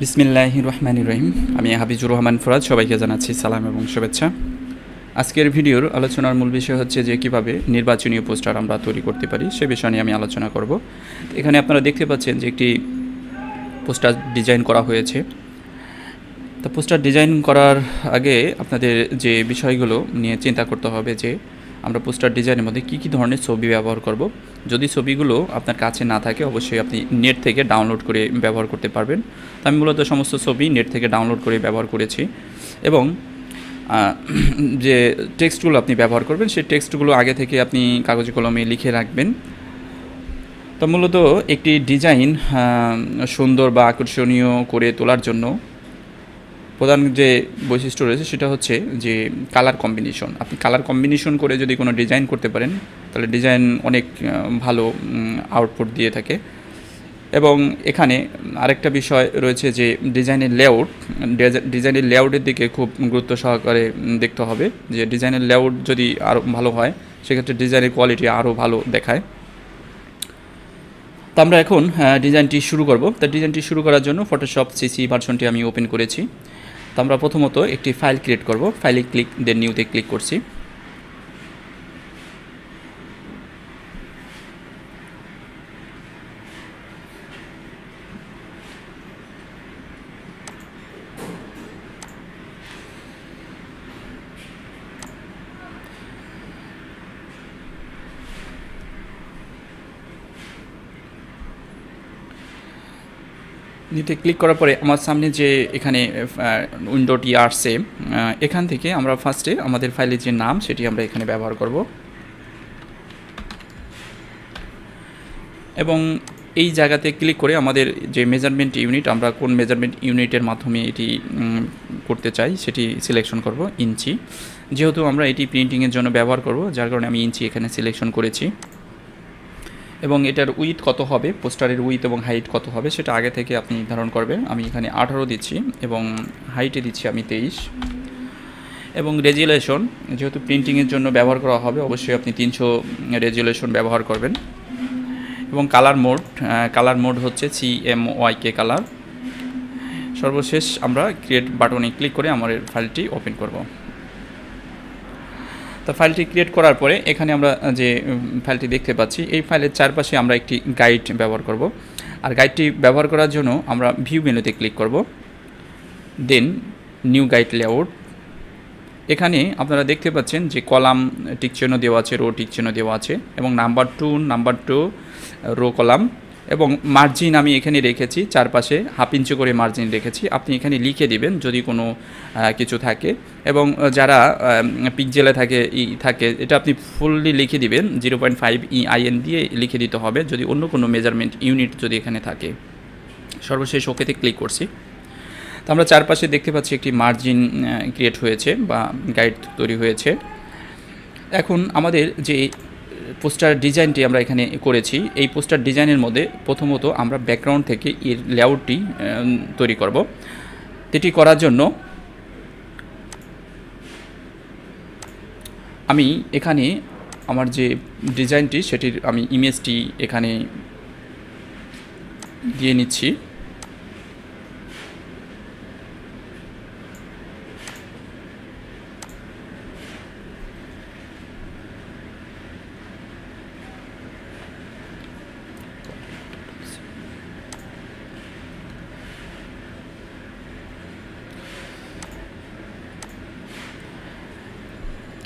বিসমিল্লাহির রহমানির রহিম। আমি হাফিজুর রহমান ফরাজ, সবাইকে জানাচ্ছি সালাম এবং শুভেচ্ছা। আজকের ভিডিওর আলোচনার মূল বিষয় হচ্ছে যে কীভাবে নির্বাচনী পোস্টার আমরা তৈরি করতে পারি সে বিষয় নিয়ে আমি আলোচনা করব। এখানে আপনারা দেখতে পাচ্ছেন যে একটি পোস্টার ডিজাইন করা হয়েছে। তো পোস্টার ডিজাইন করার আগে আপনাদের যে বিষয়গুলো নিয়ে চিন্তা করতে হবে যে আমরা পোস্টার ডিজাইনের মধ্যে কী ধরনের ছবি ব্যবহার করব। যদি ছবিগুলো আপনার কাছে না থাকে অবশ্যই আপনি নেট থেকে ডাউনলোড করে ব্যবহার করতে পারবেন। তো আমি মূলত সমস্ত ছবি নেট থেকে ডাউনলোড করে ব্যবহার করেছি এবং যে টেক্সটগুলো আপনি ব্যবহার করবেন সেই টেক্সটগুলো আগে থেকে আপনি কাগজে কলমে লিখে রাখবেন। তো মূলত একটি ডিজাইন সুন্দর বা আকর্ষণীয় করে তোলার জন্য প্রধান যে বৈশিষ্ট্য রয়েছে সেটা হচ্ছে যে কালার কম্বিনেশন। আপনি কালার কম্বিনেশন করে যদি কোনো ডিজাইন করতে পারেন তাহলে ডিজাইন অনেক ভালো আউটপুট দিয়ে থাকে। এবং এখানে আরেকটা বিষয় রয়েছে যে ডিজাইনের লেআউটের দিকে খুব গুরুত্ব সহকারে দেখতে হবে যে ডিজাইনের লেআউট যদি আরও ভালো হয় সেক্ষেত্রে ডিজাইনের কোয়ালিটি আরও ভালো দেখায়। তো আমরা এখন ডিজাইনটি শুরু করব। তো ডিজাইনটি শুরু করার জন্য ফটোশপ সিসি ভার্সনটি আমি ওপেন করেছি। তো আমরা প্রথমত একটি ফাইল ক্রিয়েট করব। ফাইলে ক্লিক দেন নিউতে ক্লিক করছি। নিতে ক্লিক করার পরে আমার সামনে যে এখানে উইন্ডোটি আসছে এখান থেকে আমরা ফার্স্টে আমাদের ফাইলের যে নাম সেটি আমরা এখানে ব্যবহার করব এবং এই জায়গাতে ক্লিক করে আমাদের যে মেজারমেন্ট ইউনিট আমরা কোন মেজারমেন্ট ইউনিটের মাধ্যমে এটি করতে চাই সেটি সিলেকশন করব ইঞ্চি। যেহেতু আমরা এটি প্রিন্টিংয়ের জন্য ব্যবহার করব যার কারণে আমি ইঞ্চি এখানে সিলেকশন করেছি এবং এটার উইথ কত হবে, পোস্টারের উইথ এবং হাইট কত হবে সেটা আগে থেকে আপনি নির্ধারণ করবেন। আমি এখানে 18 দিচ্ছি এবং হাইটে দিচ্ছি আমি 23 এবং রেজুলেশন যেহেতু প্রিন্টিংয়ের জন্য ব্যবহার করা হবে অবশ্যই আপনি 300 রেজুলেশন ব্যবহার করবেন এবং কালার মোড হচ্ছে CMYK কালার। সর্বশেষ আমরা ক্রিয়েট বাটনে ক্লিক করে আমার ফাইলটি ওপেন করব। তো ফাইলটি ক্রিয়েট করার পরে এখানে আমরা যে ফাইলটি দেখতে পাচ্ছি এই ফাইলের চারপাশে আমরা একটি গাইড ব্যবহার করব। আর গাইডটি ব্যবহার করার জন্য আমরা ভিউ মেনুতে ক্লিক করব, দেন নিউ গাইড লেআউট। এখানে আপনারা দেখতে পাচ্ছেন যে কলাম টিক চিহ্ন দেওয়া আছে, রো টিক চিহ্ন দেওয়া আছে এবং নাম্বার টু রো কলাম এবং মার্জিন আমি এখানে রেখেছি চারপাশে হাফ ইঞ্চি করে মার্জিন রেখেছি। আপনি এখানে লিখে দিবেন যদি কোনো কিছু থাকে এবং যারা পিক্সেলে থাকে এটা আপনি ফুললি লিখে দিবেন 0.5 EIN দিয়ে লিখে দিতে হবে যদি অন্য কোনো মেজারমেন্ট ইউনিট যদি এখানে থাকে। সর্বশেষ ওকেতে ক্লিক করছি। তো আমরা চারপাশে দেখতে পাচ্ছি একটি মার্জিন ক্রিয়েট হয়েছে বা গাইড তৈরি হয়েছে। এখন আমাদের যে পোস্টার ডিজাইনটি আমরা এখানে করেছি এই পোস্টার ডিজাইনের মধ্যে প্রথমত আমরা ব্যাকগ্রাউন্ড থেকে এর লেআউটটি তৈরি করব। এটি করার জন্য আমি এখানে আমার যে ডিজাইনটি সেটির আমি ইমেজটি এখানে দিয়ে নিচ্ছি।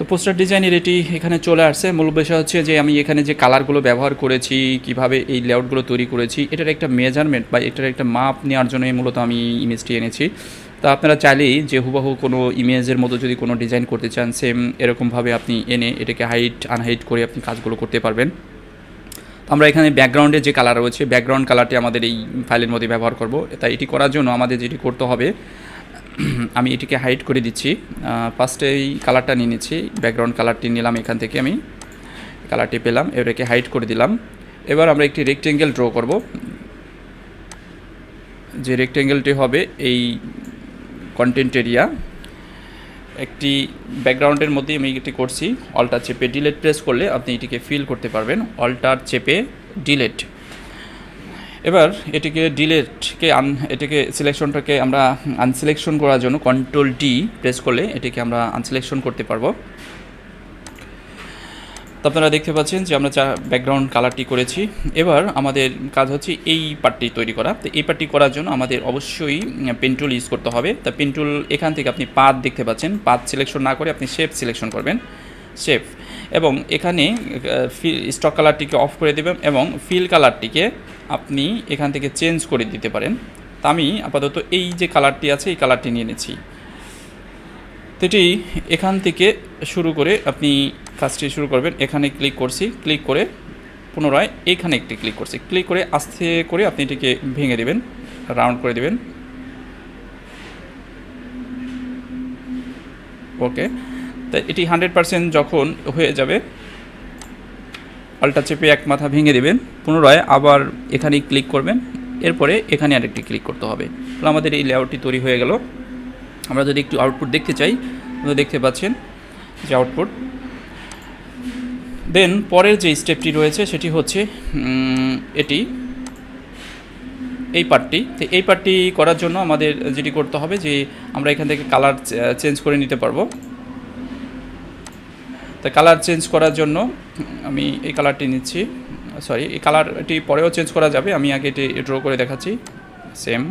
তো পোস্টার ডিজাইনের এটি এখানে চলে আসছে। মূল বিষয় হচ্ছে যে আমি এখানে যে কালারগুলো ব্যবহার করেছি, কিভাবে এই লেআউটগুলো তৈরি করেছি, এটার একটা মেজারমেন্ট বা এটার একটা মাপ নেওয়ার জন্যই মূলত আমি ইমেজটি এনেছি। তো আপনারা চাইলেই যে হুবহু কোনো ইমেজের মতো যদি কোনো ডিজাইন করতে চান সেম এরকমভাবে আপনি এনে এটাকে হাইট আনহাইট করে আপনি কাজগুলো করতে পারবেন। আমরা এখানে ব্যাকগ্রাউন্ডে যে কালার রয়েছে ব্যাকগ্রাউন্ড কালারটি আমাদের এই ফাইলের মধ্যে ব্যবহার করব। তাই এটি করার জন্য আমাদের যেটি করতে হবে আমি এটিকে হাইড করে দিচ্ছি। ফার্স্টে এই কালারটা নিয়ে নিচ্ছি, ব্যাকগ্রাউন্ড কালারটি নিলাম, এখান থেকে আমি কালারটি পেলাম, এটাকে হাইড করে দিলাম। এবার আমরা একটি রেক্টেঙ্গেল ড্র করব। যে রেক্টেঙ্গেলটি হবে এই কন্টেন্ট এরিয়া একটি ব্যাকগ্রাউন্ডের মধ্যে আমি এটি করছি। অল্টার চেপে ডিলেট প্রেস করলে আপনি এটিকে ফিল করতে পারবেন। অল্টার চেপে ডিলেট এবার এটিকে এটিকে সিলেকশনটাকে আমরা আনসিলেকশন করার জন্য কন্ট্রোল ডি প্রেস করলে এটিকে আমরা আনসিলেকশন করতে পারবো। তো আপনারা দেখতে পাচ্ছেন যে আমরা ব্যাকগ্রাউন্ড কালারটি করেছি। এবার আমাদের কাজ হচ্ছে এই পার্টটি তৈরি করা। তো এই পার্টটি করার জন্য আমাদের অবশ্যই পেন টুল ইউজ করতে হবে। তা পেন টুল এখান থেকে আপনি পাথ দেখতে পাচ্ছেন, পাথ সিলেকশন না করে আপনি শেপ সিলেকশন করবেন, শেপ, এবং এখানে স্টক কালারটিকে অফ করে দেবেন এবং ফিল কালারটিকে আপনি এখান থেকে চেঞ্জ করে দিতে পারেন। তা আমি আপাতত এই যে কালারটি আছে এই কালারটি নিয়ে নিচ্ছি। তো এটি এখান থেকে শুরু করে আপনি কাজটি শুরু করবেন। এখানে ক্লিক করছি, ক্লিক করে পুনরায় এখানে একটি ক্লিক করছি, ক্লিক করে আস্তে করে আপনি এটিকে ভেঙে দেবেন, রাউন্ড করে দেবেন। ওকে, তো এটি 100% যখন হয়ে যাবে অল্টা চেপে এক মাথা ভেঙে দেবেন, পুনরায় আবার এখানে ক্লিক করবেন, এরপরে এখানে আরেকটি ক্লিক করতে হবে। তাহলে আমাদের এই লেআউটটি তৈরি হয়ে গেল। আমরা যদি একটু আউটপুট দেখতে চাই, আপনারা দেখতে পাচ্ছেন যে আউটপুট। দেন পরের যে স্টেপটি রয়েছে সেটি হচ্ছে এই পার্টটি। তো এই পার্টটি করার জন্য আমাদের যেটি করতে হবে যে আমরা এখান থেকে কালার চেঞ্জ করে নিতে পারবো। তো কালার চেঞ্জ করার জন্য আমি এই কালারটি নিচ্ছি, সরি এই কালারটি পরেও চেঞ্জ করা যাবে, আমি আগে এটি ড্র করে দেখাচ্ছি। সেম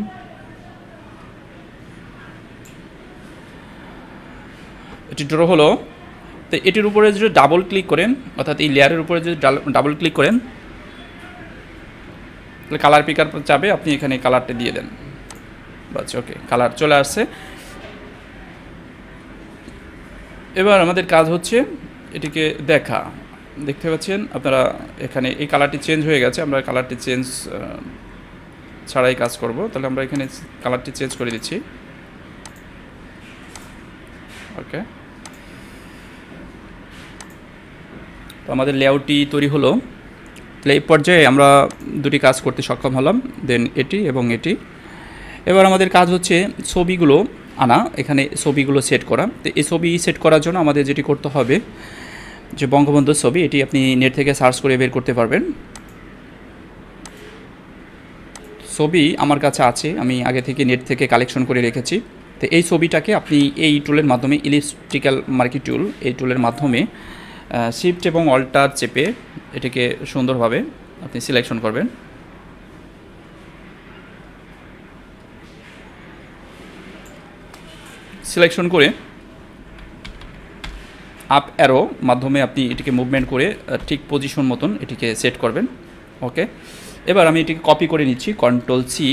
এটি ড্র হলো। তো এটির উপরে যদি ডাবল ক্লিক করেন, অর্থাৎ এই লেয়ারের উপরে যদি ডাবল ক্লিক করেন তাহলে কালার পিকার যাবে, আপনি এখানে কালারটা দিয়ে দেন, বাস। ওকে, কালার চলে আসছে। এবার আমাদের কাজ হচ্ছে এটিকে দেখা। দেখতে পাচ্ছেন আপনারা এখানে এই কালারটি চেঞ্জ হয়ে গেছে। আমরা কালারটি চেঞ্জ ছাড়াই কাজ করব। তাহলে আমরা এখানে কালারটি চেঞ্জ করে দিচ্ছি। ওকে, তো আমাদের লেআউটটি তৈরি হলো। তাহলে এই পর্যায়ে আমরা দুটি কাজ করতে সক্ষম হলাম, দেন এটি এবং এটি। এবার আমাদের কাজ হচ্ছে ছবিগুলো আনা, এখানে ছবিগুলো সেট করা। তো এই ছবি সেট করার জন্য আমাদের যেটি করতে হবে যে বঙ্গবন্ধুর ছবি, এটি আপনি নেট থেকে সার্চ করে বের করতে পারবেন। ছবি আমার কাছে আছে, আমি আগে থেকে নেট থেকে কালেকশন করে রেখেছি। তো এই ছবিটাকে আপনি এই টুলের মাধ্যমে, ইলিপটিক্যাল মার্কি টুল, এই টুলের মাধ্যমে শিফট এবং অল্টার চেপে এটাকে সুন্দরভাবে আপনি সিলেকশন করবেন। সিলেকশন করে আপ অ্যারো মাধ্যমে আপনি এটিকে মুভমেন্ট করে ঠিক পজিশন মতন এটিকে সেট করবেন। ওকে, এবার আমি এটিকে কপি করে নিচ্ছি, কন্ট্রোল সি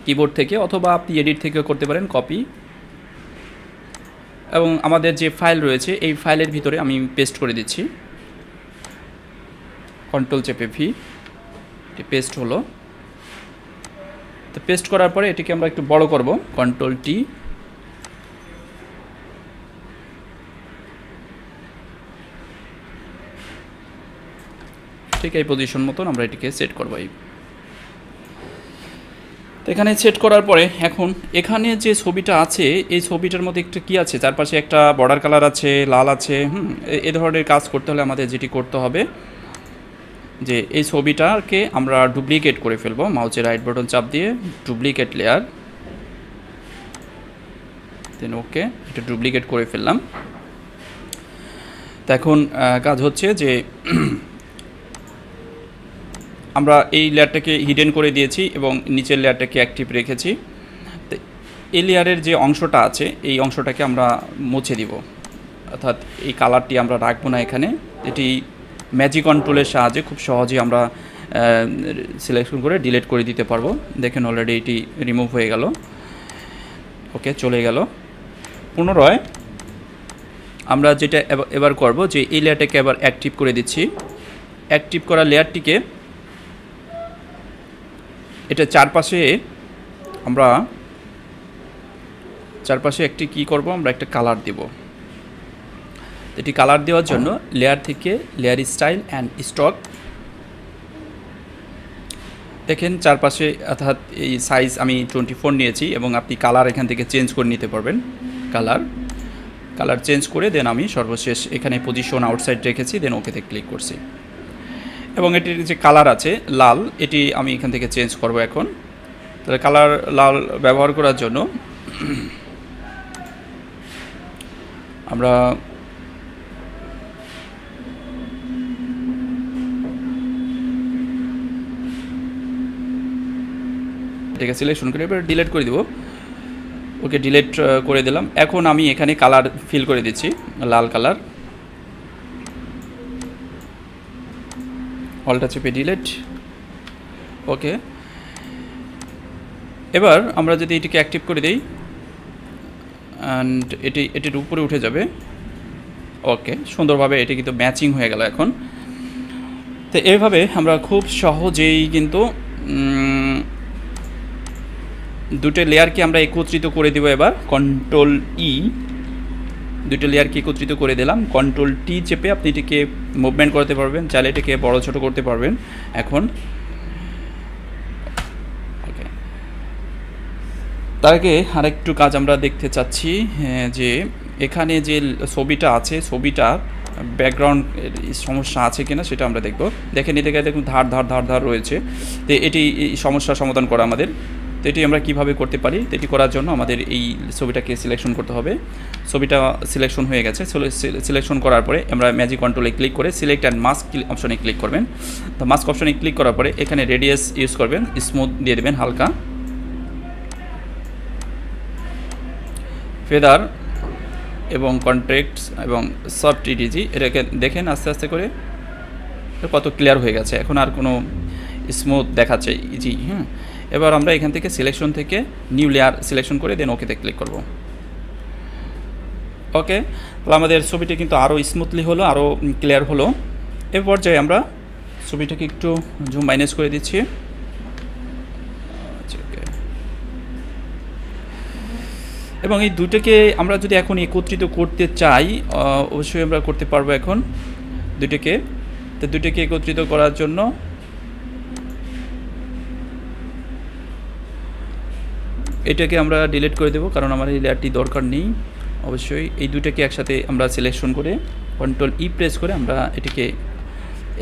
কিবোর্ড থেকে, অথবা আপনি এডিট থেকেও করতে পারেন কপি। এবং আমাদের যে ফাইল রয়েছে এই ফাইলের ভিতরে আমি পেস্ট করে দিচ্ছি, কন্ট্রোল চেপে ভি, এটি পেস্ট হলো। তো পেস্ট করার পরে এটিকে আমরা একটু বড় করব, কন্ট্রোল টি। ঠিক এই পজিশন মতন আমরা এটিকে সেট করব। তো এখানে সেট করার পরে এখন এখানে যে ছবিটা আছে এই ছবিটার মধ্যে একটা কী আছে, চারপাশে একটা বর্ডার কালার আছে, লাল আছে। এ ধরনের কাজ করতে হলে আমাদের যেটি করতে হবে যে এই ছবিটাকে আমরা ডুপ্লিকেট করে ফেলবো, মাউসের রাইট বাটন চাপ দিয়ে ডুপ্লিকেট লেয়ার, দেন ওকে, এটা ডুপ্লিকেট করে ফেললাম। তো এখন কাজ হচ্ছে যে আমরা এই লেয়ারটাকে হিডেন করে দিয়েছি এবং নিচের লেয়ারটাকে অ্যাক্টিভ রেখেছি। তো এই লেয়ারের যে অংশটা আছে এই অংশটাকে আমরা মুছে দিব, অর্থাৎ এই কালারটি আমরা রাখবো না এখানে। এটি ম্যাজিক কন্ট্রোলের সাহায্যে খুব সহজেই আমরা সিলেকশন করে ডিলিট করে দিতে পারবো। দেখেন অলরেডি এটি রিমুভ হয়ে গেল। ওকে, চলে গেল। পুনরায় আমরা যেটা এবার করব যে এই লেয়ারটাকে এবার অ্যাক্টিভ করে দিচ্ছি। অ্যাক্টিভ করা লেয়ারটিকে এটা চারপাশে একটি কি করব, আমরা একটা কালার দেব। এটি কালার দেওয়ার জন্য লেয়ার থেকে লেয়ার স্টাইল অ্যান্ড স্টক, দেখেন চারপাশে, অর্থাৎ এই সাইজ আমি 24 নিয়েছি এবং আপনি কালার এখান থেকে চেঞ্জ করে নিতে পারবেন। কালার চেঞ্জ করে দেন আমি সর্বশেষ এখানে পজিশন আউটসাইড রেখেছি, দেন ওকেতে ক্লিক করছি। এবং এটির যে কালার আছে লাল, এটি আমি এখান থেকে চেঞ্জ করব এখন। তাহলে কালার লাল ব্যবহার করার জন্য আমরা এটাকে সিলেকশন করে এবার ডিলিট করে দেব। ওকে, ডিলিট করে দিলাম। এখন আমি এখানে কালার ফিল করে দিচ্ছি, লাল কালার। অলটা চেপে ডিলিট। ওকে, এবার আমরা যদি এটিকে অ্যাক্টিভ করে দিই অ্যান্ড এটির উপরে উঠে যাবে। ওকে, সুন্দরভাবে এটি কিন্তু ম্যাচিং হয়ে গেল এখন। তো এইভাবে আমরা খুব সহজেই কিন্তু দুটো লেয়ারকে আমরা একত্রিত করে দেব। এবার কন্ট্রোল ই, দুটো লেয়ারকে একত্রিত করে দিলাম। কন্ট্রোল টি চেপে আপনি এটিকে মুভমেন্ট করতে পারবেন, চাইলে এটিকে বড় ছোট করতে পারবেন। এখন ওকে, তার আগে আরেকটু কাজ আমরা দেখতে চাচ্ছি যে এখানে যে ছবিটা আছে, ছবিটার ব্যাকগ্রাউন্ড সমস্যা আছে কিনা সেটা আমরা দেখব। দেখেন এদিকে দেখুন ধার ধার ধার ধার রয়েছে। তো এটি সমস্যা সমাধান করা আমাদের। তো এটি আমরা কীভাবে করতে পারি? তো এটি করার জন্য আমাদের এই ছবিটাকে সিলেকশন করতে হবে। ছবিটা সিলেকশন হয়ে গেছে। সিলেকশন করার পরে আমরা ম্যাজিক কন্ট্রোলে ক্লিক করে সিলেক্ট অ্যান্ড মাস্ক অপশনে ক্লিক করবেন। তো মাস্ক অপশনে ক্লিক করার পরে এখানে রেডিয়াস ইউজ করবেন, স্মুথ দিয়ে দেবেন হালকা, ফেদার এবং কন্ট্রাক্ট এবং সফট ইডিজি। এটাকে দেখেন আস্তে আস্তে করে কত ক্লিয়ার হয়ে গেছে, এখন আর কোনো স্মুথ দেখাচ্ছে ইজি। হ্যাঁ, এবার আমরা এখান থেকে সিলেকশন থেকে নিউ লেয়ার সিলেকশন করে দেন ওকেতে ক্লিক করব। ওকে, তাহলে আমাদের ছবিটি কিন্তু আরও স্মুথলি হলো, আরও ক্লিয়ার হলো। এর পর্যায়ে আমরা ছবিটাকে একটু জুম মাইনাস করে দিচ্ছি। এবং এই দুটোকে আমরা যদি এখন একত্রিত করতে চাই অবশ্যই আমরা করতে পারবো এখন দুটোকে। তো দুটোকে একত্রিত করার জন্য এটাকে আমরা ডিলিট করে দেবো, কারণ আমার এই লেয়ারটি দরকার নেই। অবশ্যই এই দুটোকে একসাথে আমরা সিলেকশন করে কন্ট্রোল ই প্রেস করে আমরা এটাকে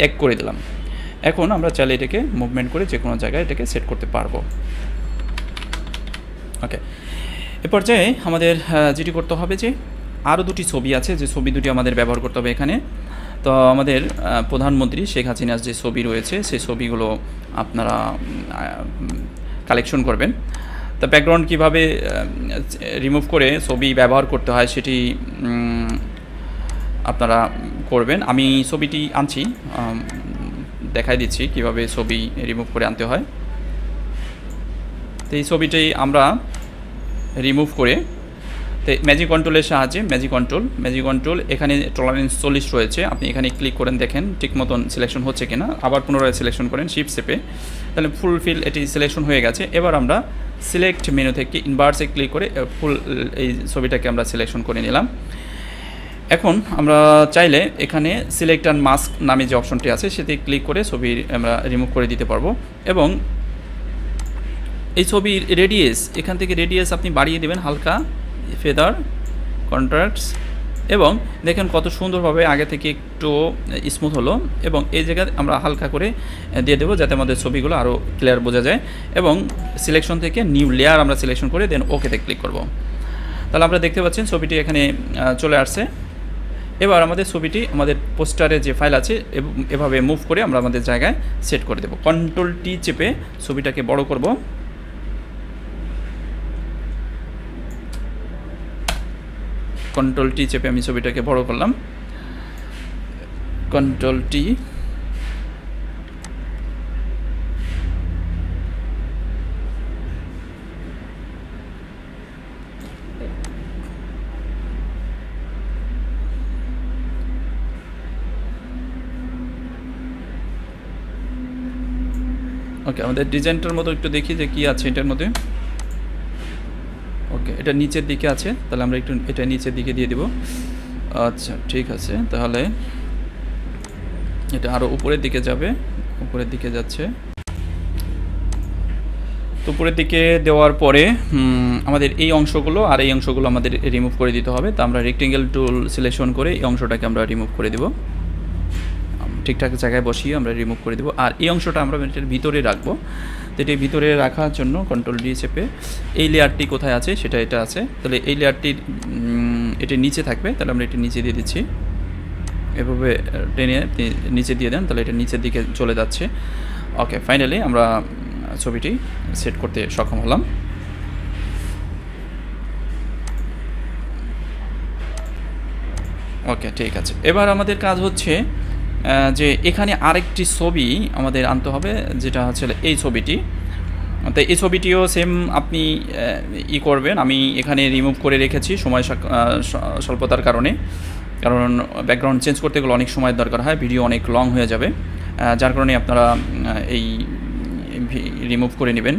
এক করে দিলাম। এখন আমরা চাইলে এটাকে মুভমেন্ট করে যে কোনো জায়গায় এটাকে সেট করতে পারবো। ওকে, এ পর্যায়ে আমাদের যেটি করতে হবে যে আরও দুটি ছবি আছে, যে ছবি দুটি আমাদের ব্যবহার করতে হবে এখানে। তো আমাদের প্রধানমন্ত্রী শেখ হাসিনার যে ছবি রয়েছে সেই ছবিগুলো আপনারা কালেকশন করবেন। তো ব্যাকগ্রাউন্ড কীভাবে রিমুভ করে ছবি ব্যবহার করতে হয় সেটি আপনারা করবেন। আমি ছবিটি আনছি, দেখাই দিচ্ছি কিভাবে ছবি রিমুভ করে আনতে হয়। তো এই ছবিটি আমরা রিমুভ করে তো ম্যাজিক কন্ট্রোলের সাহায্যে ম্যাজিক কন্ট্রোল এখানে টলারেন্স 40 রয়েছে, আপনি এখানে ক্লিক করেন, দেখেন ঠিক মতন সিলেকশন হচ্ছে কিনা। আবার পুনরায় সিলেকশন করেন শিফট চেপে, তাহলে ফুলফিল এটি সিলেকশন হয়ে গেছে। এবার আমরা সিলেক্ট মেনু থেকে ইনভার্সে ক্লিক করে ফুল এই ছবিটাকে আমরা সিলেকশন করে নিলাম। এখন আমরা চাইলে এখানে সিলেক্ট অ্যান্ড মাস্ক নামে যে অপশনটি আছে সেটি ক্লিক করে ছবি আমরা রিমুভ করে দিতে পারবো। এবং এই ছবির রেডিয়াস, এখান থেকে রেডিয়াস আপনি বাড়িয়ে দেবেন হালকা, ফেদার, কন্ট্রাস্ট, এবং দেখেন কত সুন্দরভাবে আগে থেকে একটু স্মুথ হলো। এবং এই জায়গায় আমরা হালকা করে দিয়ে দেবো যাতে আমাদের ছবিগুলো আরও ক্লিয়ার বোঝা যায়। এবং সিলেকশন থেকে নিউ লেয়ার আমরা সিলেকশন করে দেন ওকেতে ক্লিক করব। তাহলে আমরা দেখতে পাচ্ছেন ছবিটি এখানে চলে আসছে। এবার আমাদের ছবিটি আমাদের পোস্টারে যে ফাইল আছে এভাবে মুভ করে আমরা আমাদের জায়গায় সেট করে দেব। কন্ট্রোল টি চেপে ছবিটাকে বড় করব। কন্ট্রোল টি চেপে আমি ছবিটাকে বড় করলাম। কন্ট্রোল টি, ওকে, আমাদের ডিজাইনটার মতো একটু দেখি যে কী আছে এটার মধ্যে। ওকে, এটা নিচের দিকে আছে, তাহলে আমরা একটু এটা নিচের দিকে দিয়ে দেব। আচ্ছা ঠিক আছে, তাহলে এটা আরও উপরের দিকে যাবে, উপরের দিকে যাচ্ছে। তো উপরের দিকে দেওয়ার পরে আমাদের এই অংশগুলো আর এই অংশগুলো আমাদের রিমুভ করে দিতে হবে। তো আমরা রেক্টেঙ্গেল টুল সিলেকশন করে এই অংশটাকে আমরা রিমুভ করে দেব। ঠিক ঠিকঠাক জায়গায় বসিয়ে আমরা রিমুভ করে দেবো। আর এই অংশটা আমরা এটার ভিতরে রাখবো। তো এটি ভিতরে রাখার জন্য কন্ট্রোল ডি চেপে এই লেয়ারটি কোথায় আছে সেটা এটা আছে, তাহলে এই লেয়ারটির এটি নিচে থাকবে, তাহলে আমরা এটি নিচে দিয়ে দিচ্ছি। এভাবে টেনে নিচে দিয়ে দেন, তাহলে এটা নিচের দিকে চলে যাচ্ছে। ওকে, ফাইনালি আমরা ছবিটি সেট করতে সক্ষম হলাম। ওকে, ঠিক আছে। এবার আমাদের কাজ হচ্ছে যে এখানে আরেকটি ছবি আমাদের আনতে হবে, যেটা হচ্ছে এই ছবিটি। তো এই ছবিটিও সেম আপনি করবেন। আমি এখানে রিমুভ করে রেখেছি সময় স্বল্পতার কারণে, কারণ ব্যাকগ্রাউন্ড চেঞ্জ করতে গেলে অনেক সময় দরকার হয়, ভিডিও অনেক লং হয়ে যাবে, যার কারণে আপনারা এই রিমুভ করে নেবেন।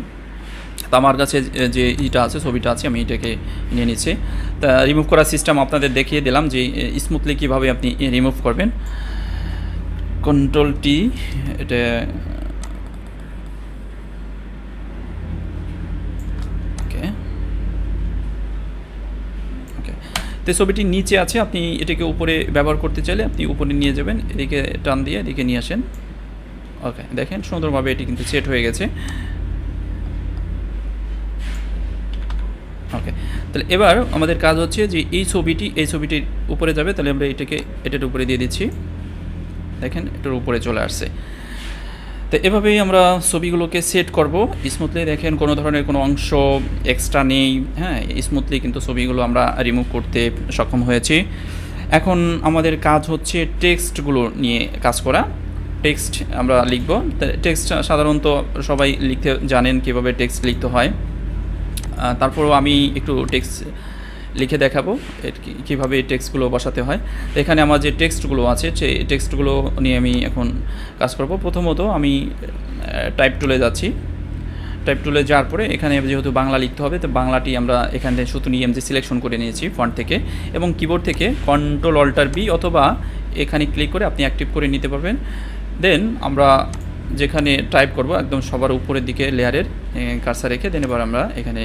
তো আমার কাছে যে ইটা আছে, ছবিটা আছে, আমি এটাকে নিয়ে নিচ্ছি। তা রিমুভ করার সিস্টেম আপনাদের দেখিয়ে দিলাম যে স্মুথলি কীভাবে আপনি রিমুভ করবেন। কন্ট্রোল টি, এটা ওকে ওকে। তো ছবিটি নিচে আছে, আপনি এটাকে উপরে ব্যবহার করতে চাইলে আপনি উপরে নিয়ে যাবেন, এদিকে টান দিয়ে এদিকে নিয়ে আসেন। ওকে, দেখেন সুন্দরভাবে এটি কিন্তু সেট হয়ে গেছে। ওকে, তাহলে এবার আমাদের কাজ হচ্ছে যে এই ছবিটির উপরে যাবে, তাহলে আমরা এটার উপরে দিয়ে দিচ্ছি। দেখেন এটার উপরে চলে আসছে। তো এভাবেই আমরা ছবিগুলোকে সেট করব স্মুথলি। দেখেন কোনো ধরনের কোনো অংশ এক্সট্রা নেই, হ্যাঁ, স্মুথলি কিন্তু ছবিগুলো আমরা রিমুভ করতে সক্ষম হয়েছি। এখন আমাদের কাজ হচ্ছে টেক্সটগুলো নিয়ে কাজ করা। টেক্সট আমরা লিখব। টেক্সট সাধারণত সবাই লিখতে জানেন কীভাবে টেক্সট লিখতে হয়, তারপরও আমি একটু টেক্সট লিখে দেখাবো কীভাবে এই টেক্সটগুলো বসাতে হয়। এখানে আমার যে টেক্সটগুলো আছে সেই টেক্সটগুলো নিয়ে আমি এখন কাজ করব। প্রথমত আমি টাইপ টুলে যাচ্ছি। টাইপ টুলে যাওয়ার পরে এখানে যেহেতু বাংলা লিখতে হবে, তো বাংলাটি আমরা এখান থেকে শুধু নিয়ে সিলেকশন করে নিয়েছি ফন্ট থেকে, এবং কিবোর্ড থেকে কন্ট্রোল অল্টার বি অথবা এখানে ক্লিক করে আপনি অ্যাক্টিভ করে নিতে পারবেন। দেন আমরা যেখানে টাইপ করব একদম সবার উপরের দিকে লেয়ারের কার্সার রেখে দেন এবার আমরা এখানে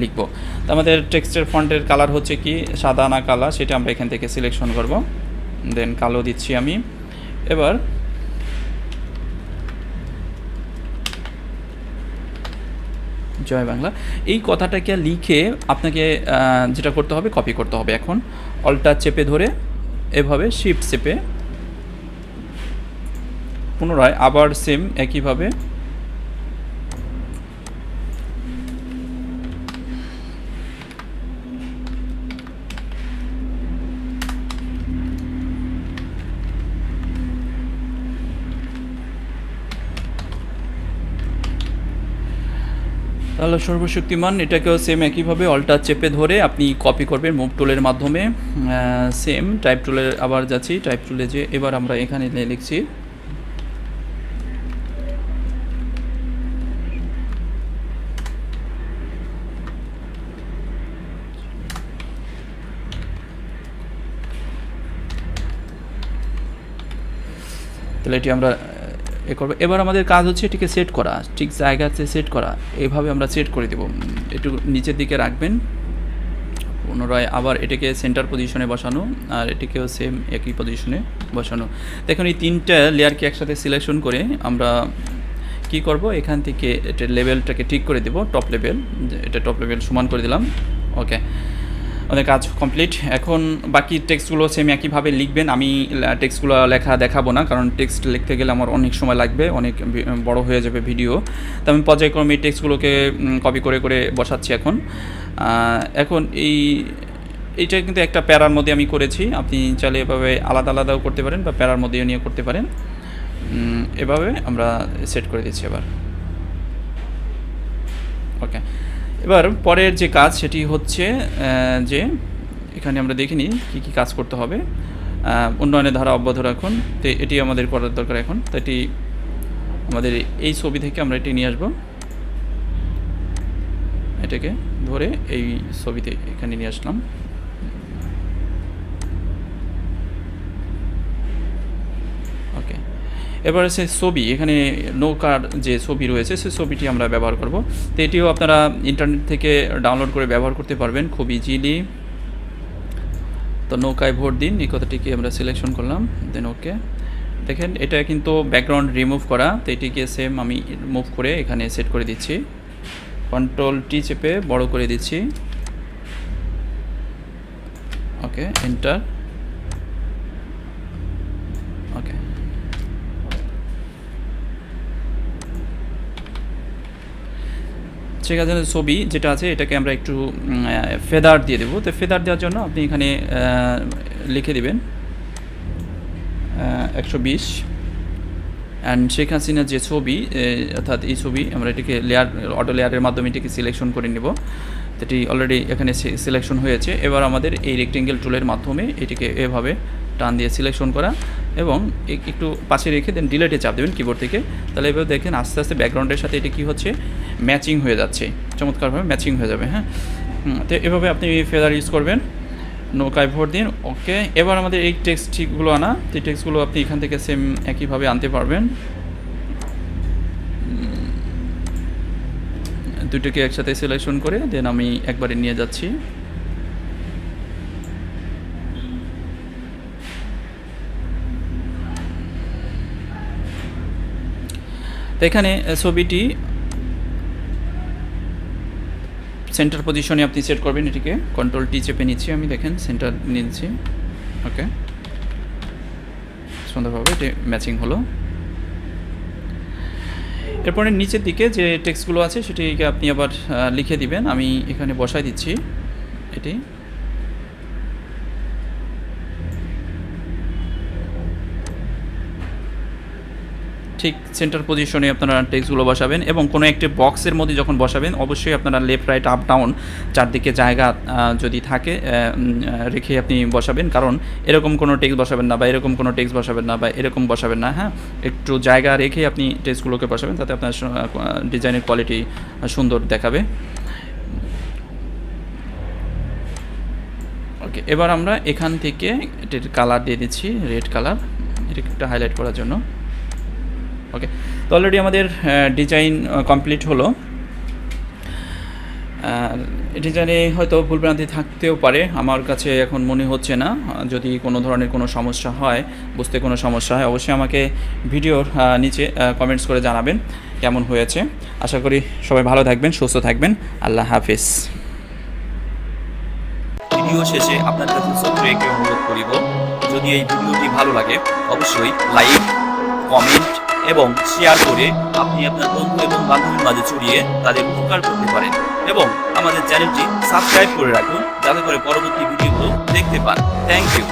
লিখব। তো আমাদের টেক্সটের ফন্টের কালার হচ্ছে কি সাদা না কালা, সেটা আমরা এখান থেকে সিলেকশন করব। দেন কালো দিচ্ছি আমি। এবার জয় বাংলা এই কথাটাকে লিখে আপনাকে যেটা করতে হবে কপি করতে হবে। এখন অল্টার চেপে ধরে এভাবে শিফট চেপে পুনরায় আবার সেম একইভাবে তাহলে সর্বশক্তিমান এটাকেও সেম একইভাবে অল্টার চেপে ধরে আপনি কপি করবেন মুভ টুলের মাধ্যমে। সেম টাইপ টুলে আবার যাচ্ছি, টাইপ টুলে যে এবার আমরা এখানে লিখছি তাহলে এটি আমরা করবো। এবার আমাদের কাজ হচ্ছে এটিকে সেট করা, ঠিক জায়গাতে সেট করা। এইভাবে আমরা সেট করে দেব। একটু নিচের দিকে রাখবেন, পুনরায় আবার এটাকে সেন্টার পজিশনে বসানো, আর এটিকেও সেম একই পজিশনে বসানো। দেখুন এই তিনটা লেয়ারকে একসাথে সিলেকশন করে আমরা কি করব, এখান থেকে এটা লেভেলটাকে ঠিক করে দেব, টপ লেভেল, এটা টপ লেভেল সমান করে দিলাম। ওকে, আমাদের কাজ কমপ্লিট। এখন বাকি টেক্সটগুলো সেম একইভাবে লিখবেন। আমি টেক্সটগুলো লেখা দেখাবো না, কারণ টেক্সট লিখতে গেলে আমার অনেক সময় লাগবে, অনেক বড় হয়ে যাবে ভিডিও। তো আমি পর্যায়ক্রমে এই টেক্সটগুলোকে কপি করে করে বসাচ্ছি এখন এইটা কিন্তু একটা প্যারার মধ্যে আমি করেছি। আপনি চাইলে এভাবে আলাদা আলাদাও করতে পারেন বা প্যারার মধ্যেও নিয়ে করতে পারেন। এভাবে আমরা সেট করে দিচ্ছি এবার। ওকে, এবার পরের যে কাজ সেটি হচ্ছে যে এখানে আমরা দেখিনি কি কি কাজ করতে হবে। উন্নয়নের ধারা অব্যাহত রাখুন, তো এটি আমাদের করার দরকার এখন। তো এটি আমাদের এই ছবি থেকে আমরা এটি নিয়ে আসবো, এটাকে ধরে এই ছবিতে এখানে নিয়ে আসলাম। ওকে, এবারে সে ছবি এখানে নৌকার যে ছবি রয়েছে সেই ছবিটি আমরা ব্যবহার করব। তো এটিও আপনারা ইন্টারনেট থেকে ডাউনলোড করে ব্যবহার করতে পারবেন খুব ইজিলি। তো নৌকায় ভোট দিন এই কথাটিকে আমরা সিলেকশন করলাম, দেন ওকে, দেখেন এটা কিন্তু ব্যাকগ্রাউন্ড রিমুভ করা, তো এটিকে সেম আমি মুভ করে এখানে সেট করে দিচ্ছি, কন্ট্রোল টি চেপে বড় করে দিচ্ছি, ওকে এন্টার, ওকে। ঠিক আছে, ছবি যেটা আছে এটাকে আমরা একটু ফেদার দিয়ে দেবো। তো ফেদার দেওয়ার জন্য আপনি এখানে লিখে দিবেন 120, অ্যান্ড শেখ হাসিনার যে ছবি, অর্থাৎ এই ছবি আমরা এটাকে লেয়ার, অটো লেয়ারের মাধ্যমে এটাকে সিলেকশন করে নেব। এটি অলরেডি এখানে সিলেকশন হয়েছে। এবার আমাদের এই রেক্টেঙ্গেল টুলের মাধ্যমে এটিকে এভাবে টান দিয়ে সিলেকশন করা এবং একটু পাশে রেখে দেন ডিলেটে চাপ দেবেন কিবোর্ড থেকে। তাহলে এবার দেখেন আস্তে আস্তে ব্যাকগ্রাউন্ডের সাথে এটা কী হচ্ছে, ম্যাচিং হয়ে যাচ্ছে, চমৎকারভাবে ম্যাচিং হয়ে যাবে। হ্যাঁ, তো এভাবে আপনি ফেদার ইউজ করবেন, নৌকায় ভোট দিন, ওকে। এবার আমাদের এই টেক্সটগুলো আনা, এই টেক্সটগুলো আপনি এখান থেকে সেম একইভাবে আনতে পারবেন। দুটোকে একসাথে সিলেকশন করে দেন আমি একবারে নিয়ে যাচ্ছি। তো এখানে ছবিটি সেন্টার পজিশনে আপনি সেট করবেন, এটিকে কন্ট্রোল টি চেপে নিচ্ছি আমি, দেখেন সেন্টার নিচ্ছি, ওকে, সুন্দরভাবে এটি ম্যাচিং হলো। এরপরে নিচের দিকে যে টেক্সটগুলো আছে সেটিকে আপনি আবার লিখে দিবেন, আমি এখানে বসাই দিচ্ছি এটি। ঠিক সেন্টার পজিশনে আপনারা টেক্সটগুলো বসাবেন এবং কোনো একটি বক্সের মধ্যে যখন বসাবেন অবশ্যই আপনারা লেফট রাইট আপ ডাউন চারদিকে জায়গা যদি থাকে রেখে আপনি বসাবেন, কারণ এরকম কোনো টেক্সট বসাবেন না বা এরকম কোনো টেক্সট বসাবেন না বা এরকম বসাবেন না। হ্যাঁ, একটু জায়গা রেখে আপনি টেক্সটগুলোকে বসাবেন, তাতে আপনার ডিজাইনের কোয়ালিটি সুন্দর দেখাবে। ওকে, এবার আমরা এখান থেকে এটির কালার দিয়ে দিচ্ছি রেড কালার, এটাকে একটু হাইলাইট করার জন্য। ওকে, তো অলরেডি আমাদের ডিজাইন কমপ্লিট হলো। ডিজাইনে হয়তো ভুলভ্রান্তি থাকতেও পারে, আমার কাছে এখন মনে হচ্ছে না। যদি কোনো ধরনের কোনো সমস্যা হয়, বুঝতে কোনো সমস্যা হয়, অবশ্যই আমাকে ভিডিওর নিচে কমেন্টস করে জানাবেন কেমন হয়েছে। আশা করি সবাই ভালো থাকবেন, সুস্থ থাকবেন। আল্লাহ হাফিজ। ভিডিও শেষে আপনার কাছে ছোট্ট একটি অনুরোধ করিব, যদি এই ভিডিওটি ভালো লাগে অবশ্যই লাইক, কমেন্ট এবং শেয়ার করে আপনি আপনার বন্ধু এবং বান্ধবীর মাঝে ছড়িয়ে তাদের উপকার করতে পারেন এবং আমাদের চ্যানেলটি সাবস্ক্রাইব করে রাখুন যাতে করে পরবর্তী ভিডিওগুলো দেখতে পান। Thank you.